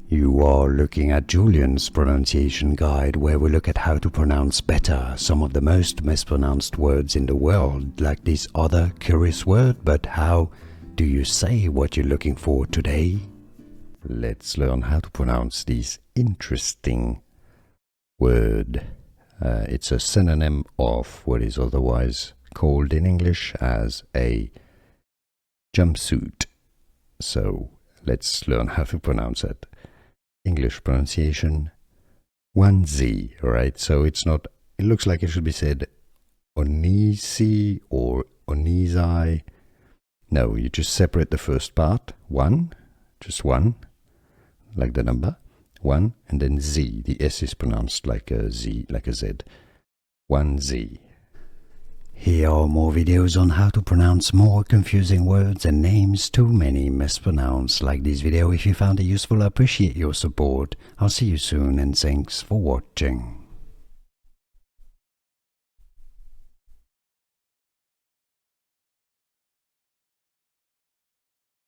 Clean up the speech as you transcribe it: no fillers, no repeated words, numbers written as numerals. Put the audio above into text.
You are looking at Julian's pronunciation guide, where we look at how to pronounce better some of the most mispronounced words in the world, like this other curious word. But how do you say what you're looking for today? Let's learn how to pronounce this interesting word. It's a synonym of what is otherwise called in English as a jumpsuit. So let's learn how to pronounce it. English pronunciation, onesie, right? So it's not, it looks like it should be said onesie or onesie. No, you just separate the first part, one, just one, like the number, one, and then Z. The S is pronounced like a Z, like a Z. Onesie. Here are more videos on how to pronounce more confusing words and names too many mispronounced. Like this video if you found it useful. I appreciate your support. I'll see you soon and thanks for watching.